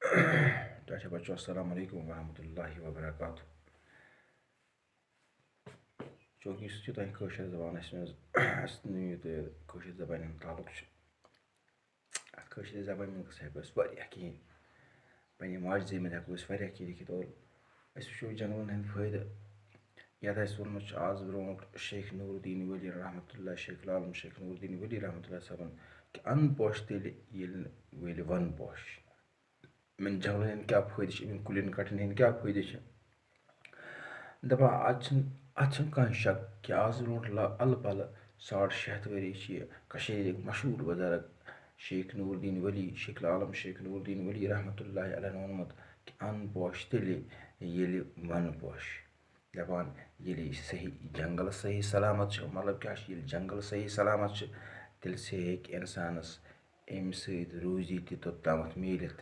Tati bachcho assalamu alaikum warahmatullahi wabarakatuh. Chunki yus tih kashir zaban kashir zaban hund taluk ach kashir zaban hund hekko variyah kehen panne majہِ zemi hekko variyah kehen lekithit और أسۍ وٕچھو جنگلن ہٕنٛدۍ فٲیدٕ یتھ اَسہِ ووٚنمُت چھُ آز برونٛٹھ شیخ نوٗرالدیٖن ولی رحمتُللہ شیخ العالم شیخ نوٗرالدیٖن ولی رحمتُللہ صٲبن کہِ اَن پوشہِ تیٚلہِ ییٚلہِ نہٕ وَلہِ وَن پوش. یِمن جنگلن ہٕنٛدۍ کیٛاہ فٲیدٕ چھِ یِمن کُلٮ۪ن کٹٮ۪ن ہٕنٛدۍ کیٛاہ فٲیدٕ چھِ دَپان اَتھ چھُنہٕ کانٛہہ شک کہِ آز برونٛٹھ اَلہٕ پَلہٕ 650 ؤری چھِ یہِ کٔشیٖرِ ہٕکۍ مشہوٗر بُزرگ شیخ نوٗرالدیٖن ولی شیخ العالم شیخ نوٗرالدیٖن ولی رحمتُللہ علیہن ووٚنمُت کہِ اَن پوش تیٚلہِ ییٚلہِ وَن پوش. دَپان ییٚلہِ صحیح جنگل صحیح سلامت چھُ مطلب کیٛاہ چھُ ییٚلہِ جنگل صحیح سلامت چھُ تیٚلہِ سے ہیٚکہِ اِنسانس اَمہِ سۭتۍ روزی تہِ توٚتامَتھ میٖلِتھ.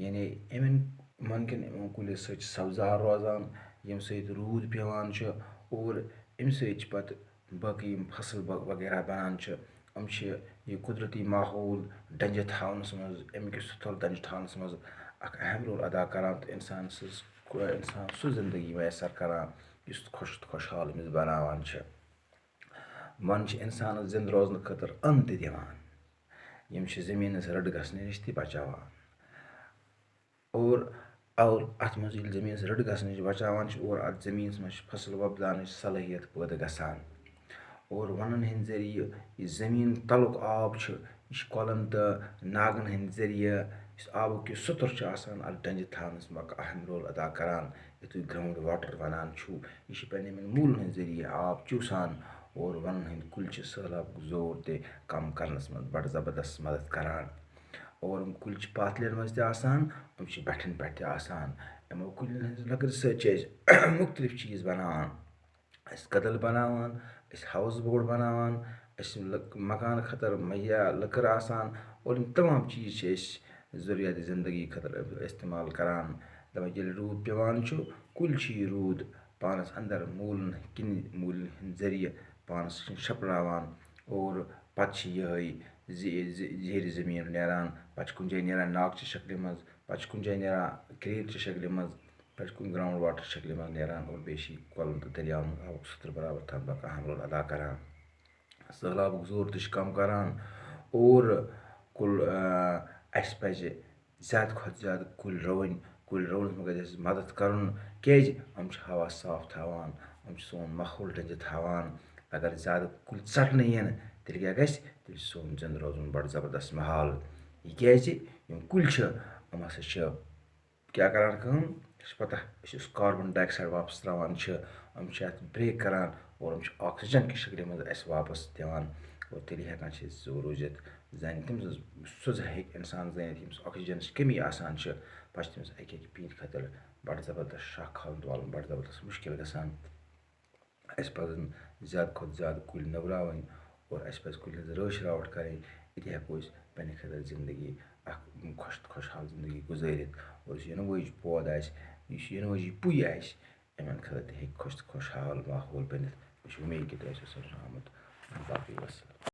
یعنی یِمن کُلٮ۪و سۭتۍ چھِ سبزار روزان ییٚمہِ سۭتۍ روٗد پیٚوان چھُ اور اَمہِ سۭتۍ چھِ پتہٕ باقٕے یِم فصل وغیرہ بنان چھِ یِم چھِ یہِ قُدرتی ماحول ڈنجہِ تھاونس منٛز اَمیُک سُتھل ڈنجہِ تھاونس منٛز اکھ اہم رول ادا کران تہٕ اِنسان سُہ زندگی میسر کران یُس خۄش تہٕ خۄشحال أمِس بناوان چھِ. وَن چھِ اِنسانس زِندٕ روزنہٕ خٲطرٕ اَن تہِ دِوان یِم چھِ زٔمیٖنس رٕڑ گژھنہٕ نِش تہِ بچاوان اور اَتھ منٛز ییٚلہِ زٔمیٖنس رٕڑ گژھنہٕ نِش بچاوان چھِ اور اَتھ زٔمیٖنس منٛز چھِ فصل وۄپداونٕچ صلٲحیت پٲدٕ گژھان اور وَنن ہٕنٛدۍ ذٔریعہٕ یہِ زٔمیٖن تَلُک آب چھُ یہِ چھُ کۄلن تہٕ ناگن ہٕنٛدۍ ذٔریعہٕ یُس آبُک یُس سُتر چھُ آسان اَتھ ڈنجہِ تھاونس منٛز اکھ اہم رول ادا کران یَتھ تُہۍ گراوُنٛڈ واٹر وَنان چھُو. یہِ چھِ پنٕنٮ۪ن یِمن موٗلن ہٕنٛدۍ ذٔریعہٕ آب چوٗسان اور وَنن ہٕنٛدۍ کُلۍ چھِ سہلابُک زور تہِ کم کرنس منٛز بڑٕ زبردست مدد کران اور یِم کُلۍ چھِ پاتھلٮ۪ن منٛز تہِ آسان یِم چھِ بٹھٮ۪ن پٮ۪ٹھ تہِ آسان. یِمو کُلٮ۪ن ہٕنٛزِ لٔکرِ سۭتۍ چھِ أسۍ مُختٔلِف چیٖز بناوان أسۍ کٔدٕل بناوان أسۍ ہاوُس بوٹ بناوان أسۍ مکانہٕ خٲطرٕ مہیا لٔکٕر آسان اور یِم تمام چیٖز چھِ أسۍ ضروٗریاتِ زندگی خٲطرٕ استعمال کران. دَپان ییٚلہِ روٗد پیٚوان چھُ کُلۍ چھِ یہِ روٗد پانس اندر موٗلن ہٕنٛدۍ ذٔریعہٕ پانس شپناوان اور پتہٕ چھِ یِہوے زیٖرِ زٔمیٖن نیران پتہٕ چھِ کُنہِ جایہِ نیران ناگچہِ شکلہِ منٛز پتہٕ چھِ کُنہِ جایہِ نیران کرٛیٖلچہِ شکلہِ منٛز پتہٕ چھِ کُنہِ گراوُنٛڈ واٹر شکلہِ منٛز نیران اور بیٚیہِ چھِ یہِ کۄلن تہٕ دٔریاون منٛز آبُک سُتھر برابر تھاونُک اکھ اہم رول ادا کران سہلابُک زور تہِ چھِ کم کران اور اَسہِ پزِ زیادٕ کھۄتہٕ زیادٕ کُلۍ رُوٕنۍ کُلۍ رُونس منٛز گژھِ اَسہِ مدد کرُن کیازِ یِم چھِ ہوا صاف تھاوان یِم چھِ سون ماحول ڈنجہِ تھاوان اگر زیادٕ کُلۍ ژٹنہٕ یِنۍ تیٚلہِ کیٛاہ گژھِ تیٚلہِ چھُ سون زِندٕ روزُن بڑٕ زبردست محال. یہِ کیازِ یِم کُلۍ چھِ یِم ہسا چھِ کیٛاہ کران کٲم یہِ چھِ پتہ یُس کاربن ڈاے آکسایڈ واپس تراوان چھِ یِم چھِ اَتھ برٛیک کران اور یِم چھِ آکسیجن کہِ شکلہِ منٛز اَسہِ واپس دِوان اور تیٚلہِ ہٮ۪کان چھِ أسۍ زو روٗزِتھ زانہِ تٔمۍ سٕنٛز ہیٚکہِ اِنسان زٲنِتھ ییٚمِس آکسیجنٕچ کٔمی آسان چھِ پتہٕ چھِ تٔمِس اَکہِ پیٖنتہِ خٲطرٕ بڑٕ زبردست شاہ کھالُن والُن بڑٕ زبردست مُشکِل گژھان. اَسہِ پزن زیادٕ کھۄتہٕ زیادٕ کُلۍ نٔوراوٕنۍ اور اَسہِ پزِ کُلٮ۪ن ہٕنٛز رٲچھ راوٹھ کرٕنۍ أتی ہٮ۪کو أسۍ پننہِ خٲطرٕ زندگی اکھ خۄش تہٕ خۄشحال زندگی گُزٲرِتھ اور یُس یِنہٕ وٲجۍ پود آسہِ یُس یِنہٕ وٲجی پُے آسہِ یِمن خٲطرٕ تہِ ہیٚکہِ خۄش تہٕ خۄشحال ماحول بٔنِتھ. مےٚ چھِ اُمید کہِ تۄہہِ آسیو سمجھ آمُت باقٕے وسلام.